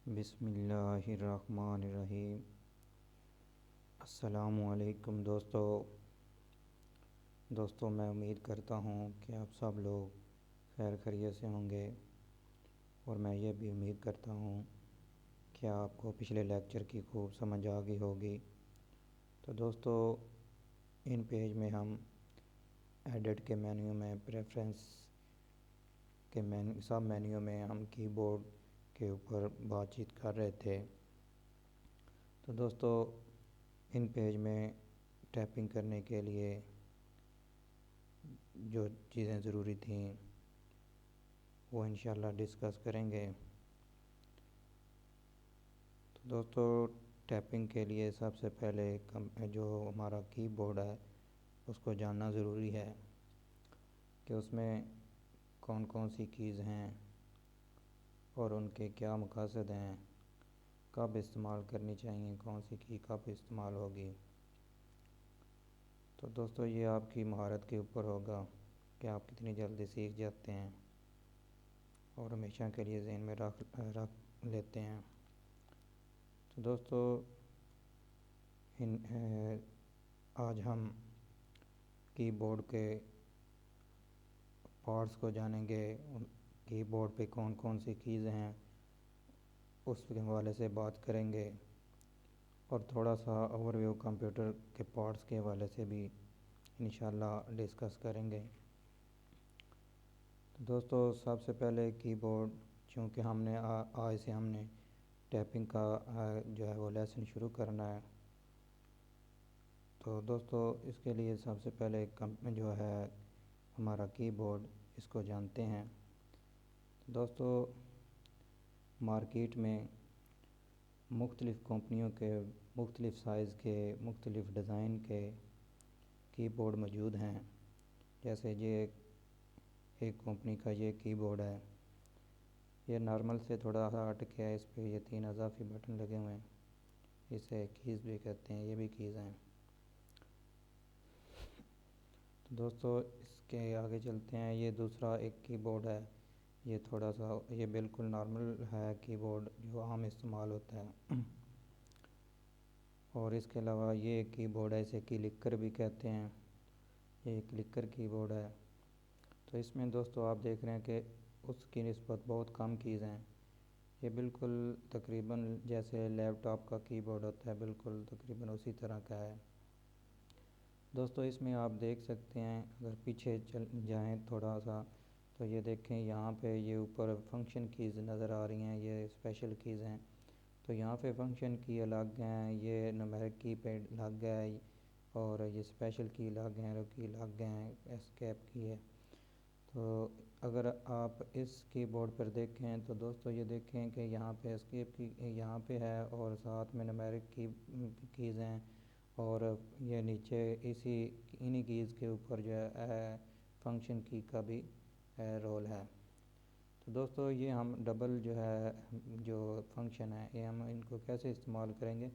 بسم اللہ الرحمن الرحیم۔ السلام علیکم دوستو، میں امید کرتا ہوں کہ آپ سب لوگ خیر خیریت سے ہوں گے، اور میں یہ بھی امید کرتا ہوں کہ آپ کو پچھلے لیکچر کی خوب سمجھ آ گئی ہوگی۔ تو دوستو، ان پیج میں ہم ایڈٹ کے مینیو میں پریفرنس کے سب مینیو میں ہم کی بورڈ کے اوپر بات چیت کر رہے تھے۔ تو دوستو، ان پیج میں ٹائپنگ کرنے کے لیے جو چیزیں ضروری تھیں وہ انشاءاللہ ڈسکس کریں گے۔ تو دوستو، ٹائپنگ کے لیے سب سے پہلے جو ہمارا کی بورڈ ہے اس کو جاننا ضروری ہے کہ اس میں کون کون سی کیز ہیں اور ان کے کیا مقاصد ہیں، کب استعمال کرنی چاہیے، کون سی کی کب استعمال ہوگی۔ تو دوستو، یہ آپ کی مہارت کے اوپر ہوگا کہ آپ کتنی جلدی سیکھ جاتے ہیں اور ہمیشہ کے لیے ذہن میں رکھ لیتے ہیں۔ تو دوستو، آج ہم کی بورڈ کے پارٹس کو جانیں گے، کی بورڈ پہ کون کون سی کیز ہیں اس کے حوالے سے بات کریں گے، اور تھوڑا سا اوور ویو کمپیوٹر کے پارٹس کے حوالے سے بھی انشاءاللہ ڈسکس کریں گے۔ تو دوستو، سب سے پہلے کی بورڈ، چونکہ ہم نے آج سے ہم نے ٹائپنگ کا جو ہے وہ لیسن شروع کرنا ہے، تو دوستو اس کے لیے سب سے پہلے جو ہے ہمارا کی بورڈ، اس کو جانتے ہیں۔ دوستو، مارکیٹ میں مختلف کمپنیوں کے مختلف سائز کے مختلف ڈیزائن کے کی بورڈ موجود ہیں۔ جیسے یہ ایک کمپنی کا یہ کی بورڈ ہے، یہ نارمل سے تھوڑا سا ہٹ کے ہے، اس پہ یہ 3 اضافی بٹن لگے ہوئے ہیں، اسے کیز بھی کہتے ہیں، یہ بھی کیز ہیں۔ تو دوستو، اس کے آگے چلتے ہیں، یہ دوسرا ایک کی بورڈ ہے، یہ تھوڑا سا یہ بالکل نارمل ہے کی بورڈ جو عام استعمال ہوتا ہے، اور اس کے علاوہ یہ ایک کی بورڈ ہے، اسے کلکر بھی کہتے ہیں، یہ کلکر کی بورڈ ہے۔ تو اس میں دوستو آپ دیکھ رہے ہیں کہ اس کی نسبت بہت کم کیز ہیں، یہ بالکل تقریباً جیسے لیپ ٹاپ کا کی بورڈ ہوتا ہے بالکل تقریباً اسی طرح کا ہے۔ دوستو، اس میں آپ دیکھ سکتے ہیں، اگر پیچھے چل جائیں تھوڑا سا تو یہ دیکھیں یہاں پہ یہ اوپر فنکشن کیز نظر آ رہی ہیں، یہ اسپیشل کیز ہیں۔ تو یہاں پہ فنکشن کی الگ ہیں، یہ نمبرک کی پہ الگ ہے، اور یہ اسپیشل کی الگ ہیں، کی الگ ہیں، اسکیپ کی ہے۔ تو اگر آپ اس کی بورڈ پر دیکھیں تو دوستو یہ دیکھیں کہ یہاں پہ اسکیپ کی یہاں پہ ہے، اور ساتھ میں نمبرک کی کیز ہیں، اور یہ نیچے انہی کیز کے اوپر جو ہے فنکشن کی کا بھی رول ہے۔ تو دوستو، یہ ہم ڈبل جو ہے جو فنکشن ہے، یہ ہم ان کو کیسے استعمال کریں گے؟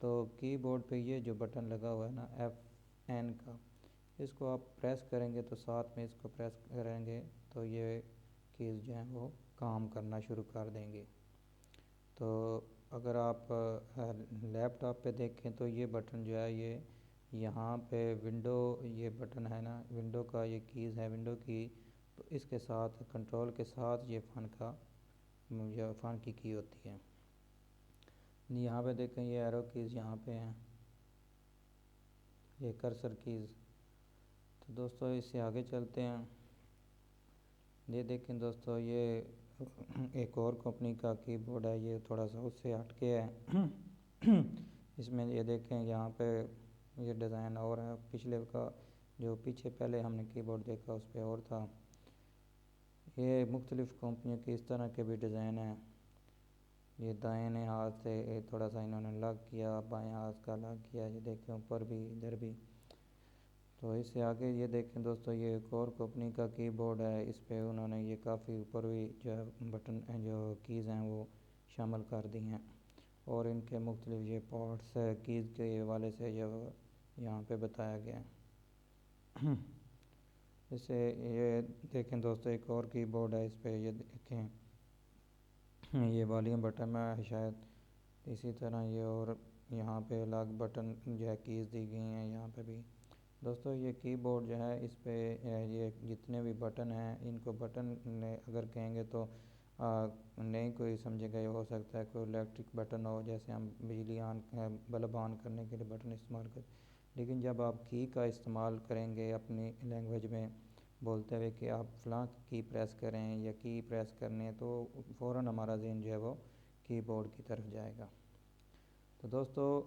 تو کی بورڈ پہ یہ جو بٹن لگا ہوا ہے نا F9 کا، اس کو آپ پریس کریں گے تو ساتھ میں اس کو پریس کریں گے تو یہ کیز جو ہیں وہ کام کرنا شروع کر دیں گے۔ تو اگر آپ لیپ ٹاپ پہ دیکھیں تو یہ بٹن جو ہے یہ یہاں پہ ونڈو، یہ بٹن ہے نا ونڈو کا، یہ کیز ہے ونڈو کی، تو اس کے ساتھ کنٹرول کے ساتھ یہ فن کی ہوتی ہے۔ یہاں پہ دیکھیں یہ ایرو کیز یہاں پہ ہیں، یہ کرسر کیز۔ تو دوستو اس سے آگے چلتے ہیں، یہ دیکھیں دوستو یہ ایک اور کمپنی کا کی بورڈ ہے، یہ تھوڑا سا اس سے ہٹ کے ہے، اس میں یہ دیکھیں یہاں پہ یہ ڈیزائن اور ہے، پچھلے کا جو پیچھے پہلے ہم نے کی بورڈ دیکھا اس پہ اور تھا۔ یہ مختلف کمپنیوں کے اس طرح کے بھی ڈیزائن ہیں، یہ دائیں ہاتھ سے تھوڑا سا انہوں نے الگ کیا، بائیں ہاتھ کا الگ کیا، یہ دیکھیں اوپر بھی ادھر بھی۔ تو اس سے آگے یہ دیکھیں دوستو یہ ایک اور کمپنی کا کی بورڈ ہے، اس پہ انہوں نے یہ کافی اوپر بھی جو ہے بٹن جو کیز ہیں وہ شامل کر دی ہیں، اور ان کے مختلف یہ پارٹس کیز کے حوالے سے جو یہاں پہ بتایا گیا ہے۔ اس سے یہ دیکھیں دوستو ایک اور کی بورڈ ہے، اس پہ یہ دیکھیں یہ والیوم بٹن ہے شاید، اسی طرح یہ اور یہاں پہ الگ بٹن جو ہے کیز دی گئی ہیں یہاں پہ بھی۔ دوستو یہ کی بورڈ جو ہے اس پہ یہ جتنے بھی بٹن ہیں ان کو بٹن اگر کہیں گے تو نہیں کوئی سمجھے گا، یہ ہو سکتا ہے کوئی الیکٹرک بٹن ہو، جیسے ہم بجلی بلب آن کرنے کے لیے بٹن استعمال کریں، لیکن جب آپ کی کا استعمال کریں گے اپنی لینگویج میں بولتے ہوئے کہ آپ فلاں کی پریس کریں یا کی پریس کرنے ہیں، تو فوراً ہمارا ذہن جو ہے وہ کی بورڈ کی طرف جائے گا۔ تو دوستو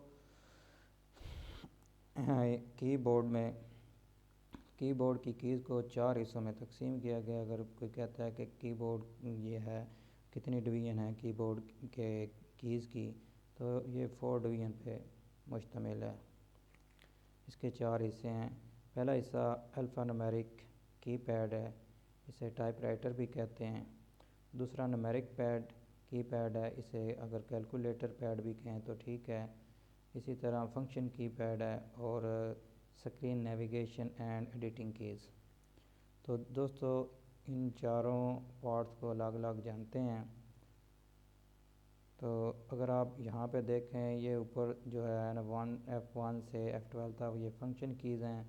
کی بورڈ کی کیز کو 4 حصوں میں تقسیم کیا گیا۔ اگر کوئی کہتا ہے کہ کی بورڈ یہ ہے کتنی ڈویژن ہے کی بورڈ کے کیز کی، تو یہ 4 ڈویژن پہ مشتمل ہے۔ اس کے 4 حصے ہیں۔ پہلا حصہ الفا نومیرک کی پیڈ ہے، اسے ٹائپ رائٹر بھی کہتے ہیں۔ دوسرا نومیرک پیڈ کی پیڈ ہے، اسے اگر کیلکولیٹر پیڈ بھی کہیں تو ٹھیک ہے۔ اسی طرح فنکشن کی پیڈ ہے اور screen navigation and editing keys. تو دوستو ان چاروں پارٹس کو الگ الگ جانتے ہیں۔ تو اگر آپ یہاں پہ دیکھیں یہ اوپر جو ہے F1 سے F12 تک یہ فنکشن کیز ہیں،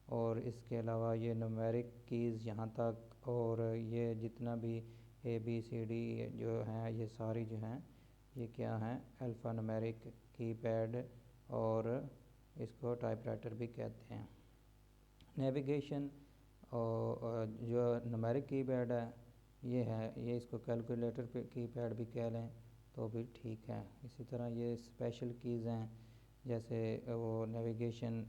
اور اس کے علاوہ یہ نومیرک کیز یہاں تک، اور یہ جتنا بھی ABCD جو ہیں یہ ساری جو ہیں یہ کیا ہیں الفا نومیرک کی پیڈ، اور اس کو ٹائپ رائٹر بھی کہتے ہیں۔ نیویگیشن اور جو نومیرک کی پیڈ ہے یہ ہے، یہ اس کو کیلکولیٹر پہ کی پیڈ بھی کہہ لیں تو بھی ٹھیک ہے۔ اسی طرح یہ اسپیشل کیز ہیں، جیسے وہ نیویگیشن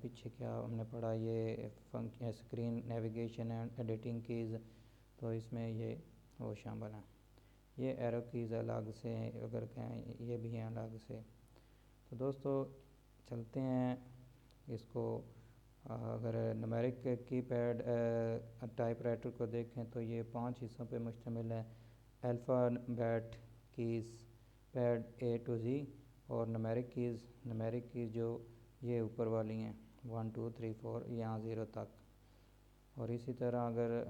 پیچھے کیا ہم نے پڑھا، یہ screen navigation and editing keys, تو اس میں یہ وہ شامل ہیں۔ یہ ایرو کیز الگ سے اگر کہیں یہ بھی ہیں الگ سے۔ تو دوستو چلتے ہیں اس کو، اگر نومیرک کی پیڈ ٹائپ رائٹر کو دیکھیں تو یہ 5 حصوں پہ مشتمل ہے۔ Alphabet keys pad A to Z، اور نومیرک کیز جو یہ اوپر والی ہیں 1 2 3 4 یہاں 0 تک، اور اسی طرح اگر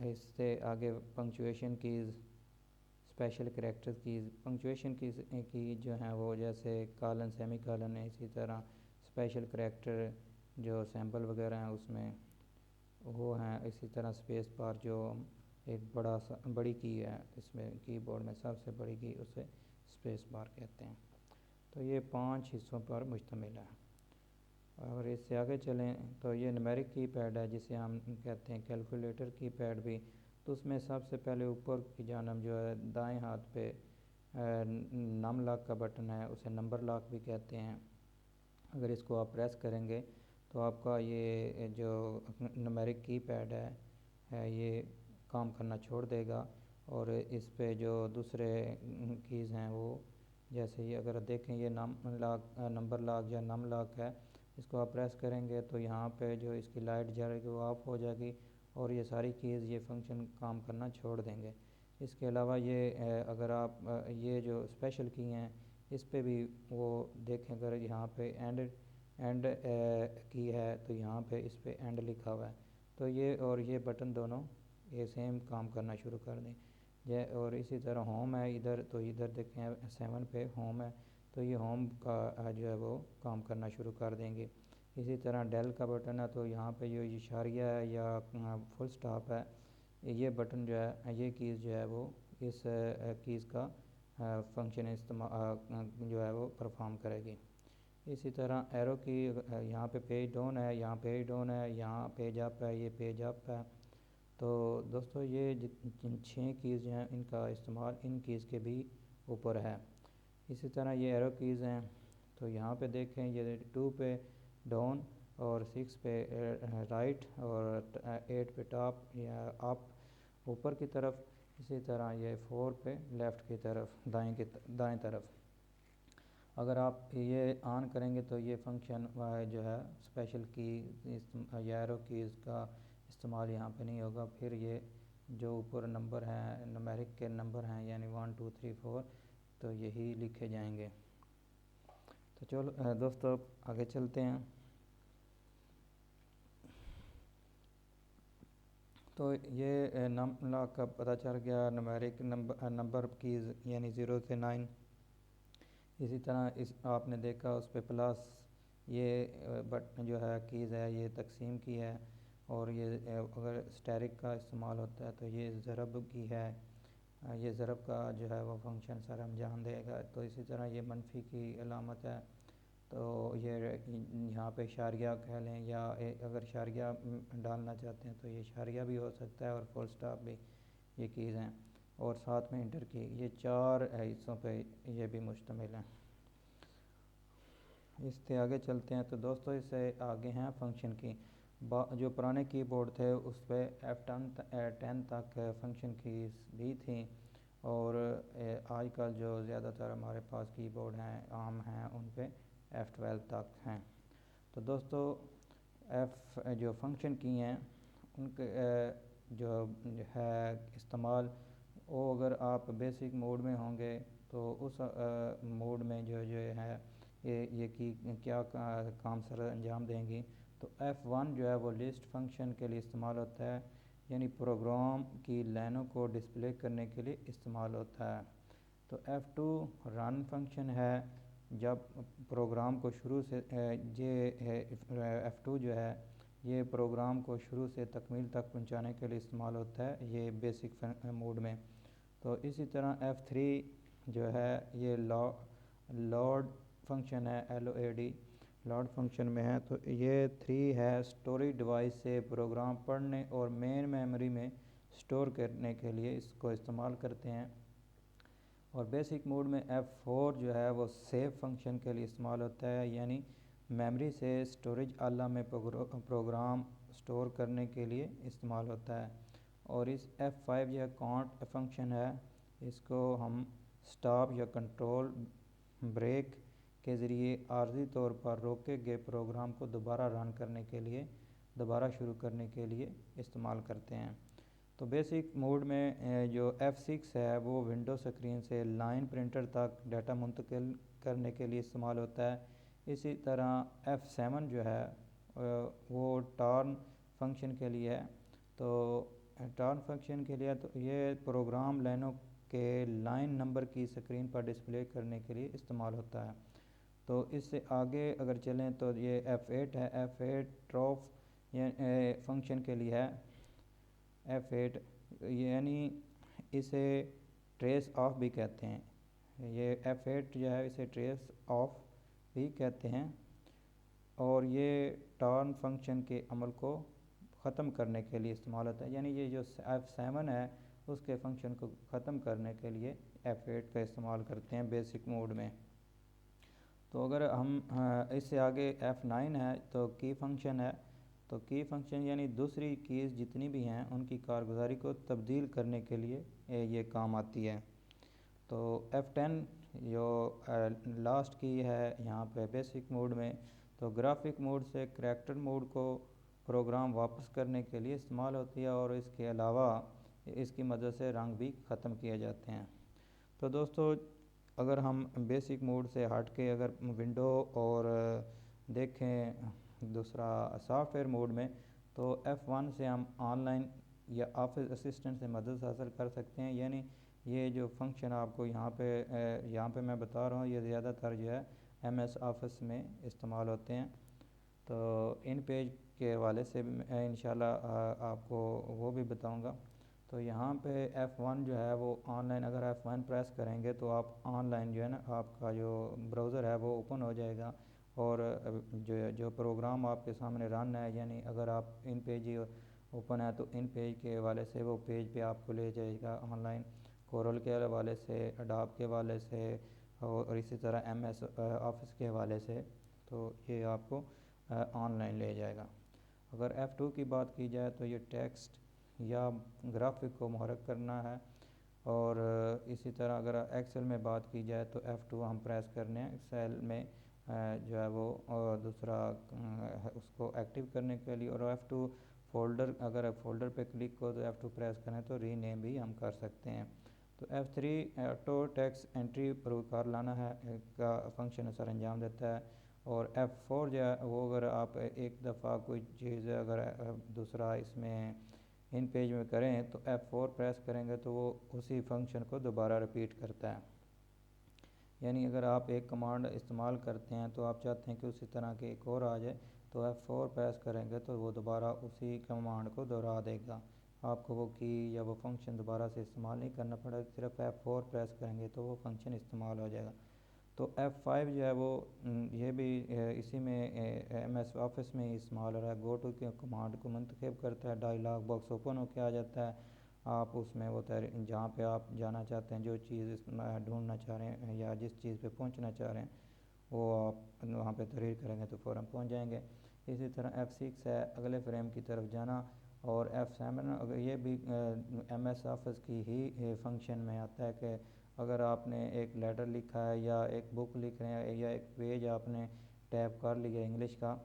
اس سے آگے punctuation keys, special character keys, punctuation keys کی جو ہیں وہ جیسے کالن سیمی کالن ہے، اسی طرح اسپیشل کریکٹر جو سیمبل وغیرہ ہیں اس میں وہ ہیں، اسی طرح اسپیس بار جو ایک بڑی کی ہے اس میں کی بورڈ میں سب سے بڑی کی، اسے اسپیس بار کہتے ہیں۔ تو یہ 5 حصوں پر مشتمل ہے۔ اور اس سے آگے چلیں تو یہ نومیرک کی پیڈ ہے جسے ہم کہتے ہیں کیلکولیٹر کی پیڈ بھی، تو اس میں سب سے پہلے اوپر کی جانب جو ہے دائیں ہاتھ پہ نم لاک کا بٹن ہے، اسے نمبر لاک بھی کہتے ہیں۔ اگر اس کو آپ پریس کریں گے تو آپ کا یہ جو نومیرک کی پیڈ ہے یہ کام کرنا چھوڑ دے گا، اور اس پہ جو دوسرے کیز ہیں وہ جیسے ہی اگر دیکھیں یہ نمبر لاک یا نم لاک ہے، اس کو آپ پریس کریں گے تو یہاں پہ جو اس کی لائٹ جلے گی وہ آف ہو جائے گی، اور یہ ساری کیز یہ فنکشن کام کرنا چھوڑ دیں گے۔ اس کے علاوہ یہ اگر آپ یہ جو اسپیشل کی ہیں اس پہ بھی وہ دیکھیں، اگر یہاں پہ اینڈ کی ہے تو یہاں پہ اس پہ اینڈ لکھا ہوا ہے، تو یہ اور یہ بٹن دونوں یہ سیم کام کرنا شروع کر دیں۔ اور اسی طرح ہوم ہے ادھر، تو ادھر دیکھیں 7 پہ ہوم ہے، تو یہ ہوم کا جو ہے وہ کام کرنا شروع کر دیں گے۔ اسی طرح ڈیل کا بٹن ہے، تو یہاں پہ جو اشاریہ ہے یا فل سٹاپ ہے، یہ بٹن جو ہے یہ کیز جو ہے وہ اس کیز کا فنکشن جو ہے وہ پرفارم کرے گی۔ اسی طرح ایرو کی یہاں پہ پیج ڈاؤن ہے، یہاں پیج ڈاؤن ہے، یہاں پیج اپ ہے، یہ پیج اپ ہے۔ تو دوستو یہ جن 6 کیز ہیں ان کا استعمال ان کیز کے بھی اوپر ہے۔ اسی طرح یہ ایرو کیز ہیں، تو یہاں پہ دیکھیں یہ 2 پہ ڈاؤن اور 6 پہ رائٹ اور 8 پہ ٹاپ یا اپ اوپر کی طرف، اسی طرح یہ 4 پہ لیفٹ کی طرف دائیں طرف۔ اگر آپ یہ آن کریں گے تو یہ فنکشن جو ہے اسپیشل کی یا ایرو کیز کا استعمال یہاں پہ نہیں ہوگا، پھر یہ جو اوپر نمبر ہیں نومیرک کے نمبر ہیں یعنی 1 2 3 4 تو یہی لکھے جائیں گے۔ تو چلو دوستو آگے چلتے ہیں۔ تو یہ لاک کا پتہ چل گیا، نمیرک نمبر کیز یعنی 0 سے 9. اسی طرح آپ نے دیکھا اس پہ پلس، یہ بٹن جو ہے کیز ہے یہ تقسیم کی ہے، اور یہ اگر اسٹیرک کا استعمال ہوتا ہے تو یہ ضرب کی ہے، یہ ضرب کا جو ہے وہ فنکشن سر انجام دے گا. تو اسی طرح یہ منفی کی علامت ہے، تو یہ یہاں پہ اشاریہ کہہ لیں، یا اگر اشاریہ ڈالنا چاہتے ہیں تو یہ اشاریہ بھی ہو سکتا ہے، اور فل سٹاپ بھی یہ کیز ہیں، اور ساتھ میں انٹر کی. یہ 4 حصوں پہ یہ بھی مشتمل ہیں. اس سے آگے چلتے ہیں. تو دوستو اس سے آگے ہیں فنکشن کی. جو پرانے کی بورڈ تھے اس پہ F10 تک فنکشن کیز بھی تھیں، اور آج کل جو زیادہ تر ہمارے پاس کی بورڈ ہیں عام ہیں ان پہ F12 تک ہیں. تو دوستو جو فنکشن کی ہیں ان کے جو ہے استعمال، وہ اگر آپ بیسک موڈ میں ہوں گے تو اس موڈ میں جو ہے یہ کی کیا کام سر انجام دیں گی. تو F1 جو ہے وہ لسٹ فنکشن کے لیے استعمال ہوتا ہے، یعنی پروگرام کی لائنوں کو ڈسپلے کرنے کے لیے استعمال ہوتا ہے. تو F2 رن فنکشن ہے، جب پروگرام کو شروع سے F2 جو ہے یہ پروگرام کو شروع سے تکمیل تک پہنچانے کے لیے استعمال ہوتا ہے یہ بیسک موڈ میں. تو اسی طرح F3 جو ہے یہ لوڈ فنکشن ہے، LOAD لوڈ فنکشن میں ہے. تو یہ 3 ہے اسٹوریج ڈیوائس سے پروگرام پڑھنے اور مین میموری میں اسٹور کرنے کے لیے اس کو استعمال کرتے ہیں. اور بیسک موڈ میں F4 جو ہے وہ سیو فنکشن کے لیے استعمال ہوتا ہے، یعنی میموری سے اسٹوریج اعلیٰ میں پروگرام اسٹور کرنے کے لیے استعمال ہوتا ہے. اور اس F5 یہ کاؤنٹ فنکشن ہے، اس کو ہم سٹاپ یا کنٹرول بریک کے ذریعے عارضی طور پر روکے گئے پروگرام کو دوبارہ رن کرنے کے لیے، دوبارہ شروع کرنے کے لیے استعمال کرتے ہیں. تو بیسک موڈ میں جو F6 ہے وہ ونڈو اسکرین سے لائن پرنٹر تک ڈیٹا منتقل کرنے کے لیے استعمال ہوتا ہے. اسی طرح F7 جو ہے وہ ٹارن فنکشن کے لیے ہے. تو ٹارن فنکشن کے لیے تو یہ پروگرام لائنوں کے لائن نمبر کی اسکرین پر ڈسپلے کرنے کے لیے استعمال ہوتا ہے. تو اس سے آگے اگر چلیں تو یہ F8 ہے، F8 ٹروف فنکشن کے لیے ہے. F8 یعنی اسے ٹریس آف بھی کہتے ہیں، یہ F8 جو ہے اسے ٹریس آف بھی کہتے ہیں. اور یہ ٹارن فنکشن کے عمل کو ختم کرنے کے لیے استعمال ہوتا ہے، یعنی یہ جو F7 ہے اس کے فنکشن کو ختم کرنے کے لیے F8 کا استعمال کرتے ہیں بیسک موڈ میں. تو اگر ہم اس سے آگے F9 ہے تو کی فنکشن ہے. تو کی فنکشن یعنی دوسری کیز جتنی بھی ہیں ان کی کارگزاری کو تبدیل کرنے کے لیے یہ کام آتی ہے. تو F10 جو لاسٹ کی ہے یہاں پہ بیسک موڈ میں، تو گرافک موڈ سے کریکٹر موڈ کو پروگرام واپس کرنے کے لیے استعمال ہوتی ہے، اور اس کے علاوہ اس کی مدد سے رنگ بھی ختم کیے جاتے ہیں. تو دوستو اگر ہم بیسک موڈ سے ہٹ کے اگر ونڈو اور دیکھیں دوسرا سافٹ ویئر موڈ میں، تو F1 سے ہم آن لائن یا آفس اسسٹنٹ سے مدد حاصل کر سکتے ہیں. یعنی یہ جو فنکشن آپ کو یہاں پہ میں بتا رہا ہوں یہ زیادہ تر جو ہے MS آفس میں استعمال ہوتے ہیں. تو ان پیج کے حوالے سے بھی انشاءاللہ آپ کو وہ بھی بتاؤں گا. تو یہاں پہ F1 جو ہے وہ آن لائن اگر F1 پریس کریں گے تو آپ آن لائن جو ہے نا آپ کا جو براؤزر ہے وہ اوپن ہو جائے گا، اور جو پروگرام آپ کے سامنے رن ہے، یعنی اگر آپ ان پیج اوپن ہے تو ان پیج کے حوالے سے وہ پیج پہ آپ کو لے جائے گا آن لائن، کورل کے حوالے سے، اڈاب کے حوالے سے، اور اسی طرح MS آفس کے حوالے سے. تو یہ آپ کو آن لائن لے جائے گا. اگر F2 کی بات کی جائے تو یہ ٹیکسٹ یا گرافک کو محرک کرنا ہے. اور اسی طرح اگر ایکسل میں بات کی جائے تو F2 ہم پریس کرنے ہیں ایکسل میں جو ہے وہ دوسرا اس کو ایکٹیو کرنے کے لیے. اور F2 فولڈر اگر فولڈر پہ کلک ہو تو F2 پریس کریں تو ری نیم بھی ہم کر سکتے ہیں. تو F3 آٹو ٹیکسٹ انٹری پروکار لانا ہے کا فنکشن سر انجام دیتا ہے. اور F4 جو ہے وہ اگر آپ ایک دفعہ کوئی چیز اگر دوسرا اس میں ان پیج میں کریں تو F4 پریس کریں گے تو وہ اسی فنکشن کو دوبارہ رپیٹ کرتا ہے. یعنی اگر آپ ایک کمانڈ استعمال کرتے ہیں تو آپ چاہتے ہیں کہ اسی طرح کے ایک اور آ جائے تو F4 پریس کریں گے تو وہ دوبارہ اسی کمانڈ کو دہرا دے گا. آپ کو وہ کی یا وہ فنکشن دوبارہ سے استعمال نہیں کرنا پڑے گا, صرف F4 پریس کریں گے تو وہ فنکشن استعمال ہو جائے گا. تو F5 جو ہے وہ یہ بھی اسی میں MS آفس میں ہی استعمال ہو رہا ہے. گو ٹو کے کمانڈ کو منتخب کرتا ہے, ڈائلاگ باکس اوپن ہو کے آ جاتا ہے. آپ اس میں وہ جہاں پہ آپ جانا چاہتے ہیں, جو چیز ڈھونڈنا چاہ رہے ہیں یا جس چیز پہ پہنچنا چاہ رہے ہیں وہ آپ وہاں پہ تحریر کریں گے تو فوراً پہنچ جائیں گے. اسی طرح F6 ہے اگلے فریم کی طرف جانا, اور F7 اگر یہ بھی MS آفس کی ہی فنکشن میں آتا ہے کہ اگر آپ نے ایک لیٹر لکھا ہے یا ایک بک لکھ رہے ہیں یا ایک پیج آپ نے ٹیپ کر لیا انگلش کا,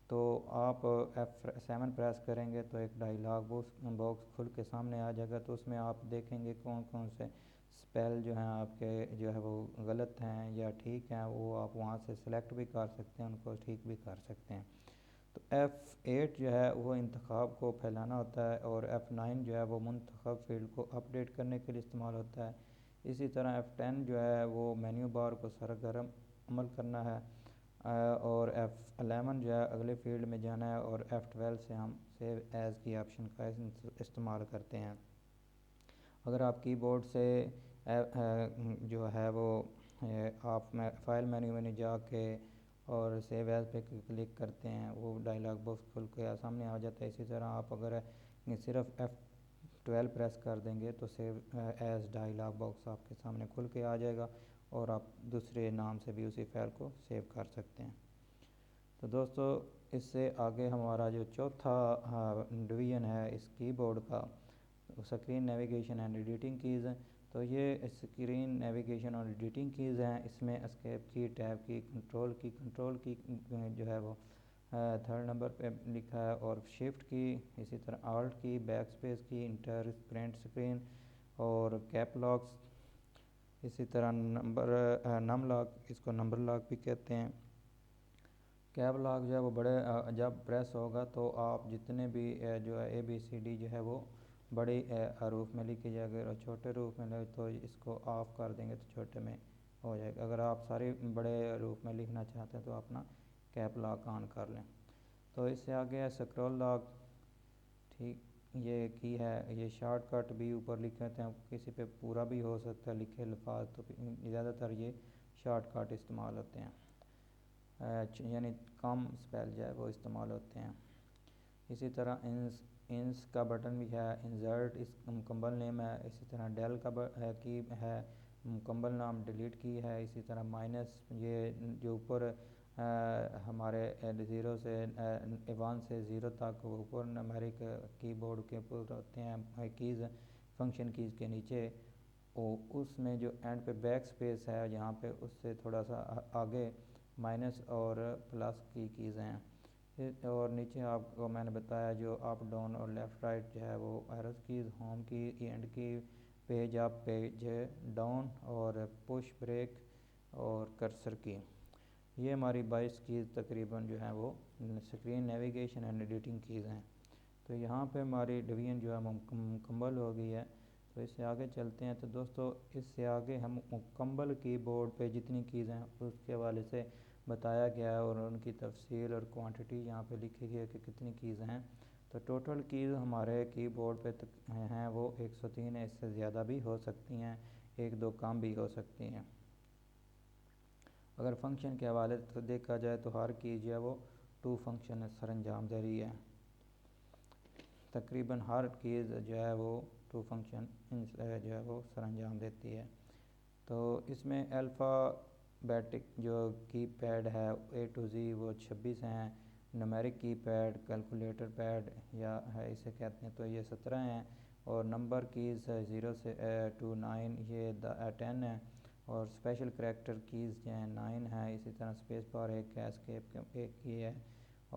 تو آپ F7 پریس کریں گے تو ایک ڈائلاگ باکس کھل کے سامنے آ جائے گا. تو اس میں آپ دیکھیں گے کون کون سے اسپیل جو ہیں آپ کے جو ہے وہ غلط ہیں یا ٹھیک ہیں, وہ آپ وہاں سے سلیکٹ بھی کر سکتے ہیں, ان کو ٹھیک بھی کر سکتے ہیں. تو F8 جو ہے وہ انتخاب کو پھیلانا ہوتا ہے, اور F9 جو ہے وہ منتخب فیلڈ کو اپڈیٹ کرنے کے لیے استعمال ہوتا ہے. اسی طرح F10 جو ہے وہ مینیو بار کو سرگرم عمل کرنا ہے, اور F11 جو ہے اگلے فیلڈ میں جانا ہے, اور F12 سے ہم سیو ایز کی آپشن کا استعمال کرتے ہیں. اگر آپ کی بورڈ سے جو ہے وہ آپ میں فائل مینیو میں جا کے اور سیو ایز پہ کلک کرتے ہیں, وہ ڈائلاگ باکس کھل کے سامنے آ جاتا ہے. اسی طرح آپ اگر صرف F12 پریس کر دیں گے تو سیو ایز ڈائلاگ باکس آپ کے سامنے کھل کے آ جائے گا, اور آپ دوسرے نام سے بھی اسی فائل کو سیو کر سکتے ہیں. تو دوستو اس سے آگے ہمارا جو چوتھا ڈویژن ہے اس کی بورڈ کا, screen navigation and editing keys ہیں. تو یہ اسکرین نیویگیشن اور ایڈیٹنگ کیز ہیں. اس میں اسکیپ کی, ٹیب کی, کنٹرول کی جو ہے وہ 3rd نمبر پہ لکھا ہے, اور شفٹ کی, اسی طرح آلٹ کی, بیک اسپیس کی, انٹر پرنٹ اسکرین اور کیپ لاکس, اسی طرح نم لاک, اس کو نمبر لاک بھی کہتے ہیں. کیپ لاک جو ہے وہ بڑے جب پریس ہوگا تو آپ جتنے بھی جو ہے ABCD جو ہے وہ بڑے حروف میں لکھی جائے گا, اور چھوٹے حروف میں لے تو اس کو آف کر دیں گے تو چھوٹے میں ہو جائے گا. اگر آپ سارے بڑے حروف میں لکھنا چاہتے ہیں تو اپنا کیپ لاک آن کر لیں. تو اس سے آگے ہے سکرول لاک, ٹھیک, یہ کی ہے, یہ شارٹ کٹ بھی اوپر لکھے ہوتے ہیں, کسی پہ پورا بھی ہو سکتا ہے لکھے الفاظ, تو زیادہ تر یہ شارٹ کٹ استعمال ہوتے ہیں, یعنی کم اسپیل جو ہے وہ استعمال ہوتے ہیں. اسی طرح انس کا بٹن بھی ہے, انسرٹ اس مکمل نیم ہے. اسی طرح ڈیل کا کی ہے, مکمل نام ڈیلیٹ کی ہے. اسی طرح مائنس, یہ جو اوپر ہمارے 0 سے 1 سے 0 تک اوپر نمبرک کی بورڈ کے اوپر ہوتے ہیں کیز, فنکشن کیز کے نیچے, اس میں جو اینڈ پہ بیک اسپیس ہے یہاں پہ اس سے تھوڑا سا آگے مائنس اور پلس کی کیز ہیں. اور نیچے آپ کو میں نے بتایا جو اپ ڈاؤن اور لیفٹ رائٹ جو ہے وہ ایروز کیز, ہوم کی, اینڈ کی, پیج اپ, پیج ڈاؤن, اور پش بریک اور کرسر کی. یہ ہماری 22 کیز تقریباً جو ہیں وہ screen navigation and editing keys ہیں. تو یہاں پہ ہماری ڈویژن جو ہے مکمل ہو گئی ہے. تو اس سے آگے چلتے ہیں. تو دوستو اس سے آگے ہم مکمل کی بورڈ پہ جتنی کیز ہیں اس کے حوالے سے بتایا گیا ہے, اور ان کی تفصیل اور کوانٹٹی یہاں پہ لکھی گئی ہے کہ کتنی کیز ہیں. تو ٹوٹل کیز ہمارے کی بورڈ پہ ہیں وہ 103 ہیں, اس سے زیادہ بھی ہو سکتی ہیں, 1-2 کم بھی ہو سکتی ہیں. اگر فنکشن کے حوالے سے دیکھا جائے تو ہر کی جو ہے وہ 2 فنکشن سر انجام دے رہی ہے. تقریباً ہر کیز جو ہے وہ 2 فنکشن جو ہے وہ سر انجام دیتی ہے. تو اس میں الفابیٹک جو کی پیڈ ہے A to Z وہ 26 ہیں, نمیرک کی پیڈ, کیلکولیٹر پیڈ یا ہے اسے کہتے ہیں, تو یہ 17 ہیں, اور نمبر کیز 0 سے 9 یہ 10 ہیں, اور اسپیشل کریکٹر کیز جو ہیں 9 ہیں. اسی طرح اسپیس بار ایک ہے, اسکیپ ایک کی ہے,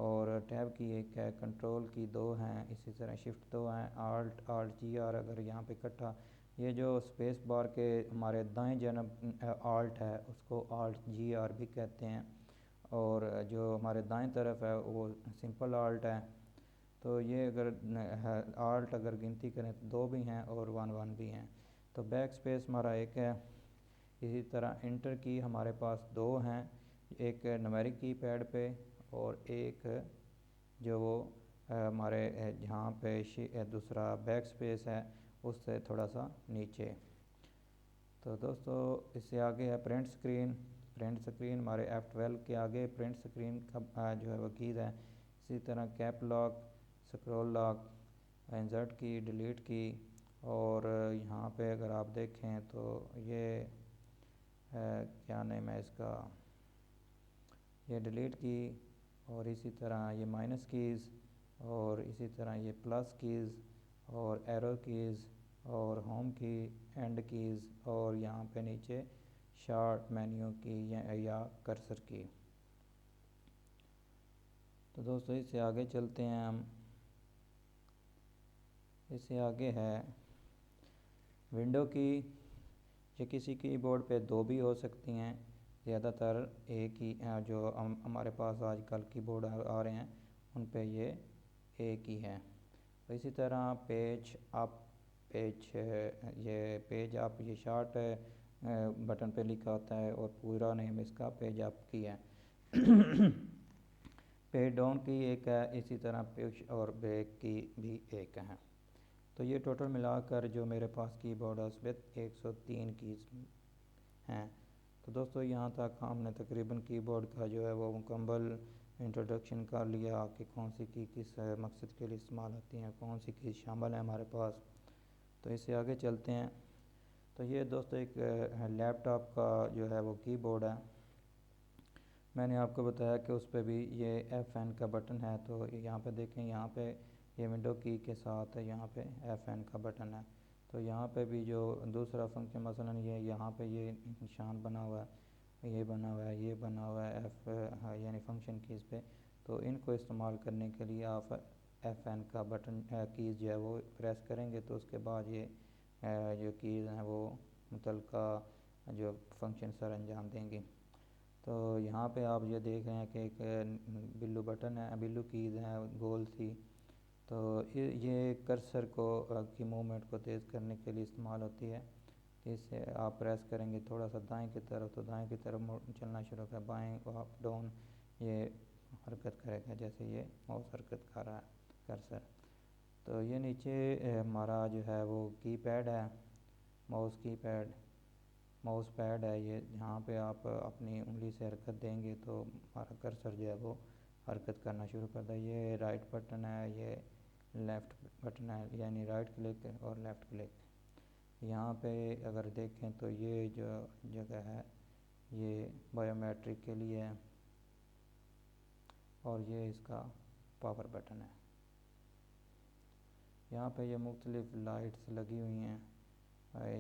اور ٹیب کی ایک ہے, کنٹرول کی 2 ہیں, اسی طرح شفٹ 2 ہیں, آلٹ جی آر اگر یہاں پہ اکٹھا, یہ جو اسپیس بار کے ہمارے دائیں جانب آلٹ ہے اس کو آلٹ جی آر بھی کہتے ہیں, اور جو ہمارے دائیں طرف ہے وہ سمپل آلٹ ہے. تو یہ اگر آلٹ اگر گنتی کریں تو 2 بھی ہیں اور 1 بھی ہیں. تو بیک اسپیس ہمارا ایک ہے. اسی طرح انٹر کی ہمارے پاس 2 ہیں، ایک نمیرک کی پیڈ پہ اور ایک جو وہ ہمارے جہاں پہ دوسرا بیک اسپیس ہے اس سے تھوڑا سا نیچے. تو دوستو اس سے آگے ہے پرنٹ سکرین. پرنٹ سکرین ہمارے F12 کے آگے پرنٹ سکرین کا جو ہے وہ کیز ہے. اسی طرح cap lock, scroll lock, insert key, delete key, اور یہاں پہ اگر آپ دیکھیں تو یہ کیا نیم ہے اس کا، یہ ڈیلیٹ کی، اور اسی طرح یہ مائنس کیز، اور اسی طرح یہ پلس کیز اور ایرو کیز اور ہوم کی، اینڈ کیز، اور یہاں پہ نیچے شارٹ مینیو کی یا کرسر کی. تو دوستو اس سے آگے چلتے ہیں ہم. اس سے آگے ہے ونڈو کی. یہ کسی کی بورڈ پہ 2 بھی ہو سکتی ہیں، زیادہ تر ایک ہی جو ہمارے پاس آج کل کی بورڈ آ رہے ہیں ان پہ یہ ایک ہی ہے. اسی طرح پیج اپ، پیج اپ یہ شارٹ بٹن پہ لکھا ہوتا ہے اور پورا نیم اس کا پیج اپ کی ہے. پیج ڈاؤن کی ایک ہے، اسی طرح پش اور بیک کی بھی ایک ہے. تو یہ ٹوٹل ملا کر جو میرے پاس کی بورڈ ہے اس پہ 103 کیز ہیں. تو دوستو یہاں تک ہم نے تقریباً کی بورڈ کا جو ہے وہ مکمل انٹروڈکشن کر لیا کہ کون سی کی کس مقصد کے لیے استعمال ہوتی ہیں، کون سی کی شامل ہے ہمارے پاس. تو اس سے آگے چلتے ہیں. تو یہ دوستو ایک لیپ ٹاپ کا جو ہے وہ کی بورڈ ہے. میں نے آپ کو بتایا کہ اس پہ بھی یہ FN کا بٹن ہے. تو یہاں پہ دیکھیں، یہاں پہ یہ ونڈو کی کے ساتھ یہاں پہ FN کا بٹن ہے. تو یہاں پہ بھی جو دوسرا فنکشن مثلاً یہ یہاں پہ یہ نشان بنا ہوا ہے، یہ بنا ہوا ہے، یہ بنا ہوا ہے یعنی فنکشن کیز پہ. تو ان کو استعمال کرنے کے لیے آپ FN کا بٹن کیز جو ہے وہ پریس کریں گے تو اس کے بعد یہ جو کیز ہیں وہ متعلقہ جو فنکشن سر انجام دیں گی. تو یہاں پہ آپ یہ دیکھ رہے ہیں کہ ایک بلو بٹن ہے، بلو کیز ہے گول سی. تو یہ کرسر کو کی موومنٹ کو تیز کرنے کے لیے استعمال ہوتی ہے. اس سے آپ پریس کریں گے تھوڑا سا دائیں کی طرف تو دائیں کی طرف چلنا شروع کرے، بائیں اپ ڈاؤن یہ حرکت کرے گا جیسے یہ ماؤس حرکت کر رہا ہے کرسر. تو یہ نیچے ہمارا جو ہے وہ کی پیڈ ہے، ماؤس پیڈ ہے یہ، جہاں پہ آپ اپنی انگلی سے حرکت دیں گے تو ہمارا کرسر جو ہے وہ حرکت کرنا شروع کرتا ہے. یہ رائٹ بٹن ہے، یہ لیفٹ بٹن ہے، یعنی رائٹ کلک اور لیفٹ کلک. یہاں پہ اگر دیکھیں تو یہ جو جگہ ہے یہ بایو میٹرک کے لیے ہے، اور یہ اس کا پاور بٹن ہے. یہاں پہ یہ مختلف لائٹس لگی ہوئی ہیں،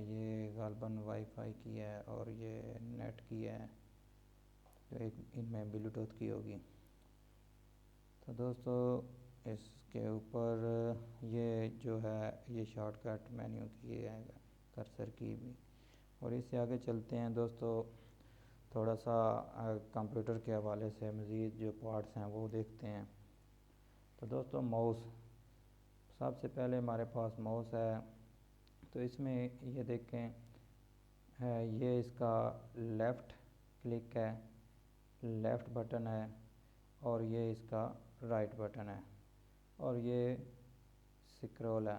یہ غالباً وائی فائی کی ہے اور یہ نیٹ کی ہے، جو ایک ان میں بلوٹوتھ کی ہوگی. تو دوستو اس کے اوپر یہ جو ہے یہ شارٹ کٹ مینیو کی ہے کرسر کی بھی. اور اس سے آگے چلتے ہیں دوستو، تھوڑا سا کمپیوٹر کے حوالے سے مزید جو پارٹس ہیں وہ دیکھتے ہیں. تو دوستو ماؤس، سب سے پہلے ہمارے پاس ماؤس ہے. تو اس میں یہ دیکھیں یہ اس کا لیفٹ کلک ہے، لیفٹ بٹن ہے، اور یہ اس کا رائٹ بٹن ہے، اور یہ سکرول ہے.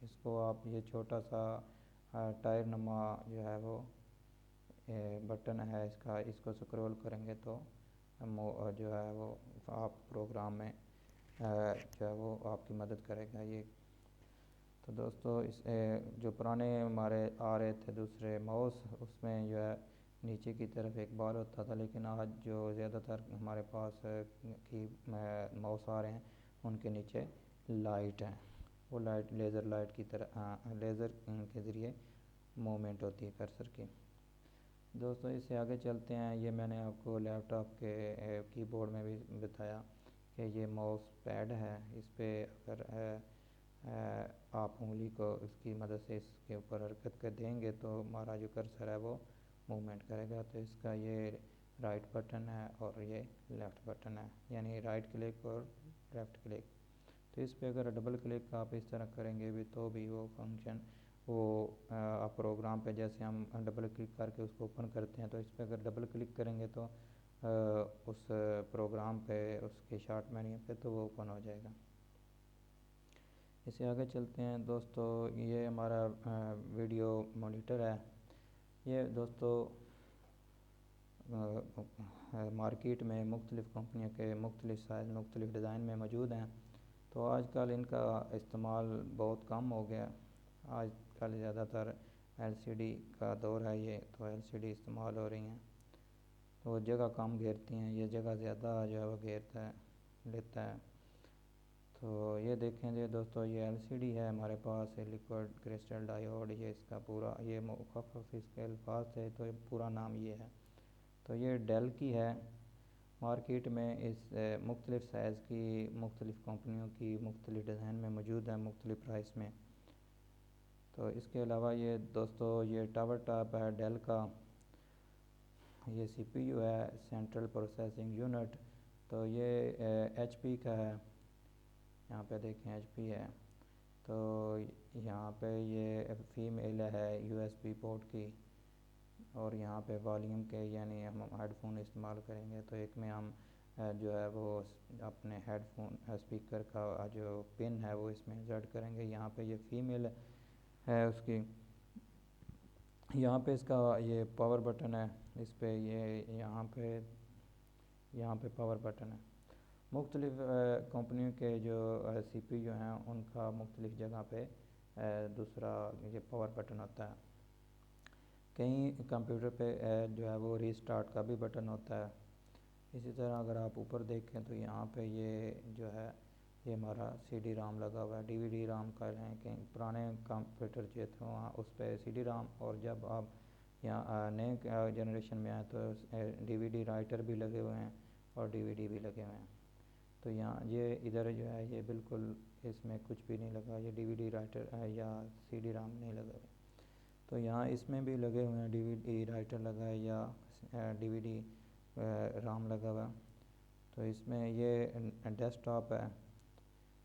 اس کو آپ یہ چھوٹا سا ٹائر نما جو ہے وہ بٹن ہے اس کا، اس کو سکرول کریں گے تو جو ہے وہ آپ پروگرام میں جو ہے وہ آپ کی مدد کرے گا یہ. تو دوستو اس جو پرانے ہمارے آ رہے تھے دوسرے ماؤس، اس میں جو ہے نیچے کی طرف ایک بال ہوتا تھا، لیکن آج جو زیادہ تر ہمارے پاس کی ماؤس آ رہے ہیں ان کے نیچے لائٹ ہے. وہ لائٹ لیزر لائٹ کی طرح لیزر کے ذریعے موومنٹ ہوتی ہے کرسر کی. دوستو اس سے آگے چلتے ہیں. یہ میں نے آپ کو لیپ ٹاپ کے کی بورڈ میں بھی بتایا کہ یہ ماؤس پیڈ ہے. اس پہ اگر آپ انگلی کو اس کی مدد سے اس کے اوپر حرکت کر دیں گے تو ہمارا جو کرسر ہے وہ موومنٹ کرے گا. تو اس کا یہ رائٹ بٹن ہے اور یہ لیفٹ بٹن ہے، یعنی رائٹ کلک اور لیفٹ کلک. تو اس پہ اگر ڈبل کلک آپ اس طرح کریں گے بھی تو بھی وہ فنکشن وہ آپ پروگرام پہ جیسے ہم ڈبل کلک کر کے اس کو اوپن کرتے ہیں تو اس پہ اگر ڈبل کلک کریں گے تو اس پروگرام پہ اس کے شارٹ مینیو پہ تو وہ اوپن ہو جائے گا۔ اسے آگے چلتے ہیں دوستو، یہ ہمارا ویڈیو مانیٹر ہے۔ یہ دوستو مارکیٹ میں مختلف کمپنیوں کے مختلف سائز مختلف ڈیزائن میں موجود ہیں، تو آج کل ان کا استعمال بہت کم ہو گیا۔ آج کل زیادہ تر ایل سی ڈی کا دور ہے، یہ تو ایل سی ڈی استعمال ہو رہی ہیں، تو وہ جگہ کم گھیرتی ہیں، یہ جگہ زیادہ جو ہے وہ گھیرتا ہے لیتا ہے۔ تو یہ دیکھیں جی دوستو، یہ ایل سی ڈی ہے ہمارے پاس، لیکوڈ کرسٹل ڈائیوڈ، یہ اس کا پورا یہ مخفف اس کے الفاظ تھے تو یہ پورا نام یہ ہے۔ تو یہ ڈیل کی ہے، مارکیٹ میں اس مختلف سائز کی مختلف کمپنیوں کی مختلف ڈیزائن میں موجود ہے، مختلف پرائس میں۔ تو اس کے علاوہ یہ دوستو یہ ٹاور ٹاپ ہے ڈیل کا، یہ سی پی یو ہے سینٹرل پروسیسنگ یونٹ، تو یہ ایچ پی کا ہے، یہاں پہ دیکھیں ایچ پی ہے۔ تو یہاں پہ یہ فیمیل ہے یو ایس بی پورٹ کی، اور یہاں پہ والیوم کے یعنی ہم ہیڈ فون استعمال کریں گے تو ایک میں ہم جو ہے وہ اپنے ہیڈ فون اسپیکر کا جو پن ہے وہ اس میں انسرٹ کریں گے۔ یہاں پہ یہ فیمیل ہے اس کی، یہاں پہ اس کا یہ پاور بٹن ہے، اس پہ یہ یہاں پہ پاور بٹن ہے۔ مختلف کمپنیوں کے جو سی پی یو ہیں ان کا مختلف جگہ پہ دوسرا یہ پاور بٹن ہوتا ہے۔ کئی کمپیوٹر پہ جو ہے وہ ریسٹارٹ کا بھی بٹن ہوتا ہے۔ اسی طرح اگر آپ اوپر دیکھیں تو یہاں پہ یہ جو ہے یہ ہمارا سی ڈی رام لگا ہوا ہے، ڈی وی ڈی رام کا ہے کہ پرانے کمپیوٹر جو تھے وہاں اس پہ سی ڈی رام، اور جب آپ یہاں نئے جنریشن میں آئے تو ڈی وی ڈی رائٹر بھی لگے ہوئے ہیں اور ڈی وی ڈی بھی لگے ہوئے ہیں۔ تو یہاں یہ ادھر جو ہے یہ بالکل اس میں کچھ بھی نہیں لگا، یہ ڈی وی ڈی رائٹر یا سی ڈی رام نہیں لگا ہے۔ تو یہاں اس میں بھی لگے ہوئے ہیں، ڈی وی ڈی رائٹر لگا ہے یا ڈی وی ڈی رام لگا ہوا ہے۔ تو اس میں یہ ڈیسک ٹاپ ہے،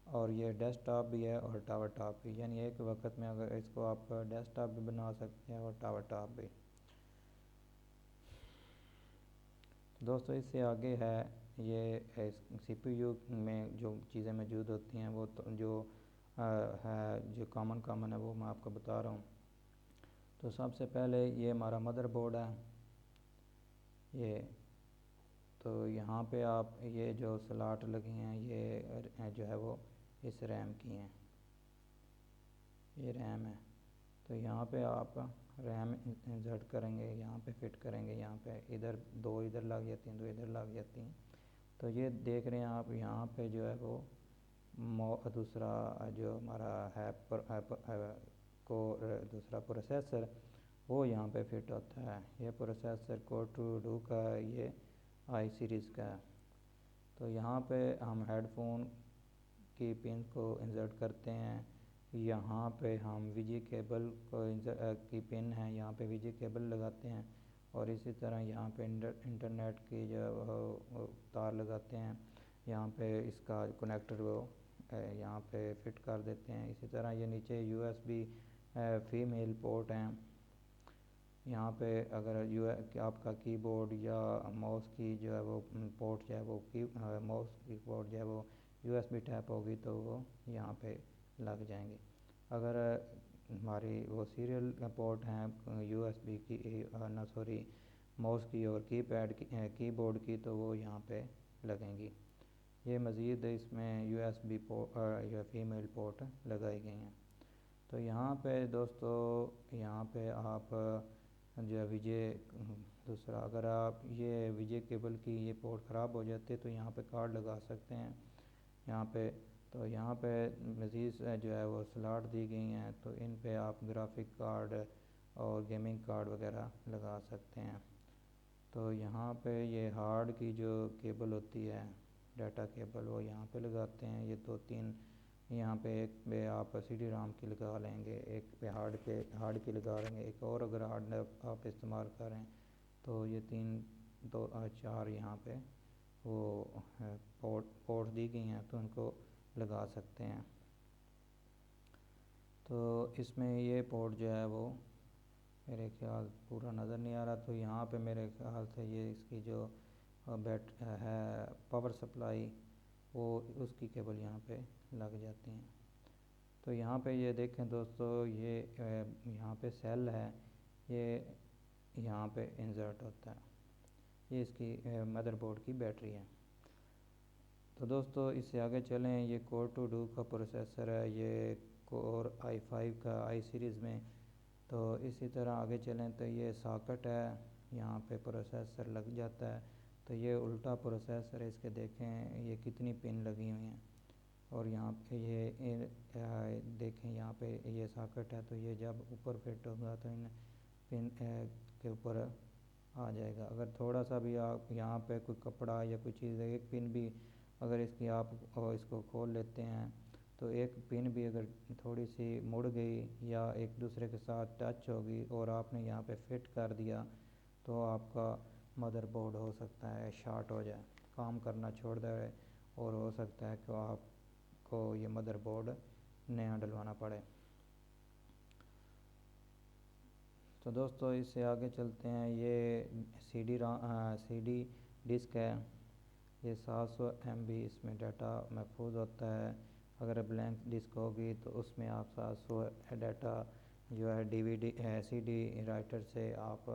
اور یہ ڈیسک ٹاپ بھی ہے اور ٹاور ٹاپ بھی، یعنی ایک وقت میں اگر اس کو آپ ڈیسک ٹاپ بھی بنا سکتے ہیں اور ٹاور ٹاپ بھی۔ دوستو اس سے آگے ہے یہ سی پی یو میں جو چیزیں موجود ہوتی ہیں وہ جو ہے جو کامن ہے وہ میں آپ کو بتا رہا ہوں۔ تو سب سے پہلے یہ ہمارا مدر بورڈ ہے، یہ تو یہاں پہ آپ یہ جو سلاٹ لگی ہیں یہ جو ہے وہ اس ریم کی ہیں، یہ ریم ہے۔ تو یہاں پہ آپ ریم انسرٹ کریں گے، یہاں پہ فٹ کریں گے، یہاں پہ ادھر دو ادھر لگ جاتی ہیں، دو ادھر لگ جاتی ہیں۔ تو یہ دیکھ رہے ہیں آپ یہاں پہ جو ہے وہ دوسرا جو ہمارا ہے دوسرا پروسیسر وہ یہاں پہ فٹ ہوتا ہے۔ یہ پروسیسر کور 2 کا یہ آئی سیریز کا ہے۔ تو یہاں پہ ہم ہیڈ فون کی پن کو انسرٹ کرتے ہیں، یہاں پہ ہم وی جی کیبل کی پن ہے، یہاں پہ وی جی کیبل لگاتے ہیں، اور اسی طرح یہاں پہ انٹرنیٹ کی جو تار لگاتے ہیں، یہاں پہ اس کا کنیکٹر وہ یہاں پہ فٹ کر دیتے ہیں۔ اسی طرح یہ نیچے U S B female port ہیں، یہاں پہ اگر آپ کا کی بورڈ یا ماؤس کی جو ہے وہ پورٹ جو ہے وہ ماؤس کی پورٹ جو ہے وہ یو ایس بی ٹائپ ہوگی تو وہ یہاں پہ لگ جائیں گے۔ اگر ہماری وہ سیریل پورٹ ہیں یو ایس بی کی ماؤس کی اور کی پیڈ کی بورڈ کی تو وہ یہاں پہ لگیں گی۔ یہ مزید اس میں یو ایس بی یا فیمیل پورٹ لگائی گئی ہیں۔ تو یہاں پہ دوستو یہاں پہ آپ جو وی جے دوسرا اگر آپ یہ وی جے کیبل کی یہ پورٹ خراب ہو جاتے تو یہاں پہ کارڈ لگا سکتے ہیں یہاں پہ۔ تو یہاں پہ مزید جو ہے وہ سلاٹ دی گئی ہیں، تو ان پہ آپ گرافک کارڈ اور گیمنگ کارڈ وغیرہ لگا سکتے ہیں۔ تو یہاں پہ یہ ہارڈ کی جو کیبل ہوتی ہے ڈیٹا کیبل وہ یہاں پہ لگاتے ہیں، یہ 2-3 یہاں پہ ایک پہ آپ سی ڈی رام کی لگا لیں گے، ایک پہ ہارڈ کی لگا لیں گے، ایک اور اگر ہارڈ آپ استعمال کریں تو یہ 3-4 یہاں پہ وہ پورٹ دی گئی ہیں، تو ان کو لگا سکتے ہیں۔ تو اس میں یہ پورٹ جو ہے وہ میرے خیال پورا نظر نہیں آ رہا، تو یہاں پہ میرے خیال سے یہ اس کی جو ہے پاور سپلائی، وہ اس کی کیبل یہاں پہ لگ جاتی ہیں۔ تو یہاں پہ یہ دیکھیں دوستو، یہ یہاں پہ سیل ہے، یہ یہاں پہ انسرٹ ہوتا ہے، یہ اس کی مدر بورڈ کی بیٹری ہے۔ تو دوستو اس سے آگے چلیں، یہ کور 2 کا پروسیسر ہے، یہ کور i5 کا i سیریز میں۔ تو اسی طرح آگے چلیں تو یہ ساکٹ ہے، یہاں پہ پروسیسر لگ جاتا ہے۔ تو یہ الٹا پروسیسر ہے، اس کے دیکھیں یہ کتنی پن لگی ہوئی ہیں، اور یہاں پہ یہ دیکھیں یہاں پہ یہ ساکٹ ہے، تو یہ جب اوپر فٹ ہوگا تو ان پن کے اوپر آ جائے گا۔ اگر تھوڑا سا بھی آپ یہاں پہ کوئی کپڑا یا کوئی چیز ہے، ایک پن بھی اگر اس کی آپ اس کو کھول لیتے ہیں، تو ایک پن بھی اگر تھوڑی سی مڑ گئی یا ایک دوسرے کے ساتھ ٹچ ہوگی اور آپ نے یہاں پہ فٹ کر دیا، تو آپ کا مدر بورڈ ہو سکتا ہے شارٹ ہو جائے، کام کرنا چھوڑ دے، اور ہو سکتا ہے کہ آپ کو یہ مدر بورڈ نیا ڈلوانا پڑے۔ تو دوستو اس سے آگے چلتے ہیں، یہ سی ڈی ڈسک ہے، یہ 700 MB اس میں ڈیٹا محفوظ ہوتا ہے۔ اگر بلینک ڈسک ہوگی تو اس میں آپ 700 ڈیٹا جو ہے سی ڈی رائٹر سے آپ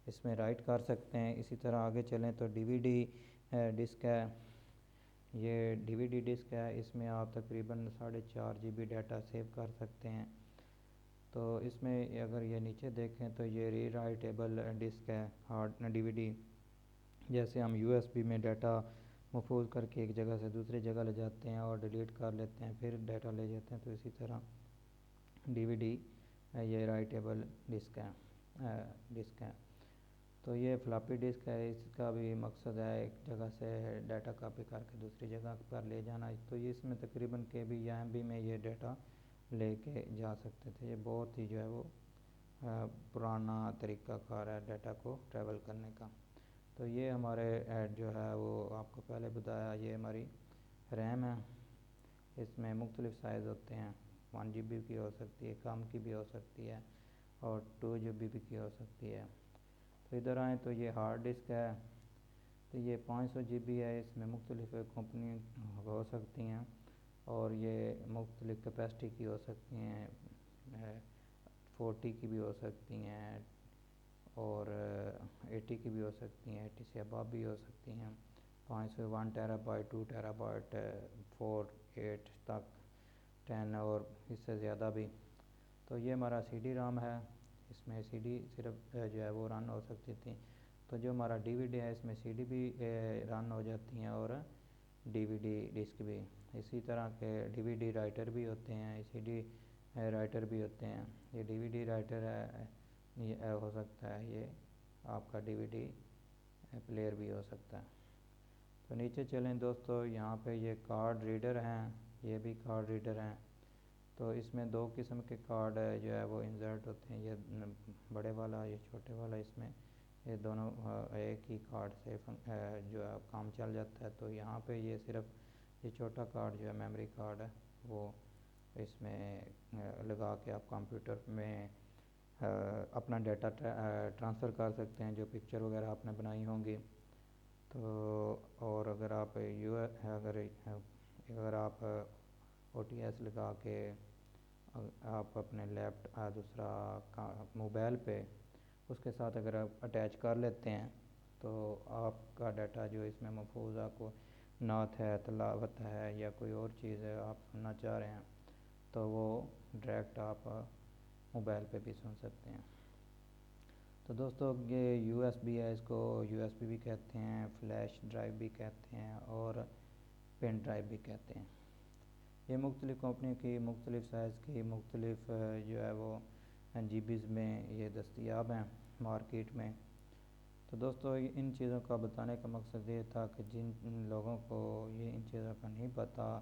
اس میں رائٹ کر سکتے ہیں۔ اسی طرح آگے چلیں تو ڈی وی ڈی ڈسک ہے، یہ ڈی وی ڈی ڈسک ہے، اس میں آپ تقریباً 4.5 GB ڈیٹا سیو کر سکتے ہیں۔ تو اس میں اگر یہ نیچے دیکھیں تو یہ ری رائٹیبل ڈسک ہے، ہارڈ ڈی وی ڈی، جیسے ہم USB میں ڈیٹا محفوظ کر کے ایک جگہ سے دوسری جگہ لے جاتے ہیں اور ڈیلیٹ کر لیتے ہیں، پھر ڈیٹا لے جاتے ہیں، تو اسی طرح ڈی وی ڈی یہ رائٹیبل ڈسک ہے۔ تو یہ فلاپی ڈسک ہے، اس کا بھی مقصد ہے ایک جگہ سے ڈیٹا کاپی کر کے دوسری جگہ پر لے جانا۔ تو یہ اس میں تقریباً KB یا MB میں یہ ڈیٹا لے کے جا سکتے تھے۔ یہ بہت ہی جو ہے وہ پرانا طریقہ کار ہے ڈیٹا کو ٹریول کرنے کا۔ تو یہ ہمارے جو ہے وہ آپ کو پہلے بتایا، یہ ہماری ریم ہے، اس میں مختلف سائز ہوتے ہیں، 1 GB کی ہو سکتی ہے، کم کی بھی ہو سکتی ہے، اور 2 GB کی ہو سکتی ہے۔ تو ادھر آئیں تو یہ ہارڈ ڈسک ہے، تو یہ 500 GB ہے، اس میں مختلف کمپنی ہو سکتی ہیں، اور یہ مختلف کیپیسٹی کی ہو سکتی ہیں، 40 کی بھی ہو سکتی ہیں، اور 80 کی بھی ہو سکتی ہیں، 80 سے اباب بھی ہو سکتی ہیں، 1 TB 2 TB 4 8 تک 10 اور اس سے زیادہ بھی۔ تو یہ ہمارا سی ڈی رام ہے، اس میں سی ڈی صرف جو ہے وہ رن ہو سکتی تھی۔ تو جو ہمارا ڈی وی ڈی ہے، اس میں سی ڈی بھی رن ہو جاتی ہیں اور ڈی وی ڈی ڈسک بھی۔ اسی طرح کے ڈی وی ڈی رائٹر بھی ہوتے ہیں، سی ڈی رائٹر بھی ہوتے ہیں۔ یہ ڈی وی ڈی رائٹر ہے، یہ ہو سکتا ہے یہ آپ کا ڈی وی ڈی پلیئر بھی ہو سکتا ہے۔ تو نیچے چلیں دوستو، یہاں پہ یہ کارڈ ریڈر ہیں، یہ بھی کارڈ ریڈر ہیں۔ تو اس میں 2 قسم کے کارڈ جو ہے وہ انسرٹ ہوتے ہیں، یہ بڑے والا، یہ چھوٹے والا، اس میں یہ دونوں ایک ہی کارڈ سے جو ہے کام چل جاتا ہے۔ تو یہاں پہ یہ صرف یہ چھوٹا کارڈ جو ہے میموری کارڈ ہے، وہ اس میں لگا کے آپ کمپیوٹر میں اپنا ڈیٹا ٹرانسفر کر سکتے ہیں، جو پکچر وغیرہ آپ نے بنائی ہوں گی۔ تو اور اگر آپ OTS لگا کے آپ اپنے دوسرا موبائل پہ اس کے ساتھ اگر آپ اٹیچ کر لیتے ہیں، تو آپ کا ڈیٹا جو اس میں محفوظ ہے، کو نعت ہے، تلاوت ہے، یا کوئی اور چیز ہے آپ سننا چاہ رہے ہیں، تو وہ ڈائریکٹ آپ موبائل پہ بھی سن سکتے ہیں۔ تو دوستو یہ USB ہے، اس کو USB بھی کہتے ہیں، فلیش ڈرائیو بھی کہتے ہیں، اور پین ڈرائیو بھی کہتے ہیں۔ یہ مختلف کمپنی کی مختلف سائز کی مختلف جو ہے وہ GBs میں یہ دستیاب ہیں مارکیٹ میں۔ تو دوستو ان چیزوں کا بتانے کا مقصد یہ تھا کہ جن لوگوں کو یہ ان چیزوں کا نہیں پتہ،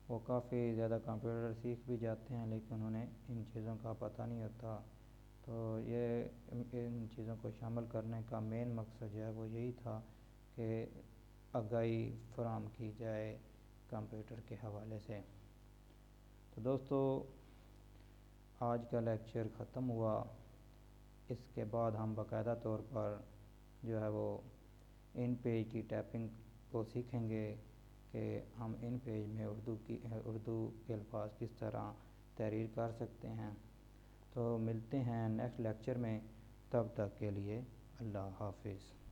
وہ کافی زیادہ کمپیوٹر سیکھ بھی جاتے ہیں، لیکن انہیں ان چیزوں کا پتہ نہیں ہوتا۔ تو یہ ان چیزوں کو شامل کرنے کا مین مقصد جو ہے وہ یہی تھا کہ آگاہی فراہم کی جائے کمپیوٹر کے حوالے سے۔ تو دوستو آج کا لیکچر ختم ہوا، اس کے بعد ہم باقاعدہ طور پر جو ہے وہ ان پیج کی ٹائپنگ کو سیکھیں گے کہ ہم ان پیج میں اردو کے الفاظ کس طرح تحریر کر سکتے ہیں۔ تو ملتے ہیں نیکسٹ لیکچر میں، تب تک کے لیے اللہ حافظ۔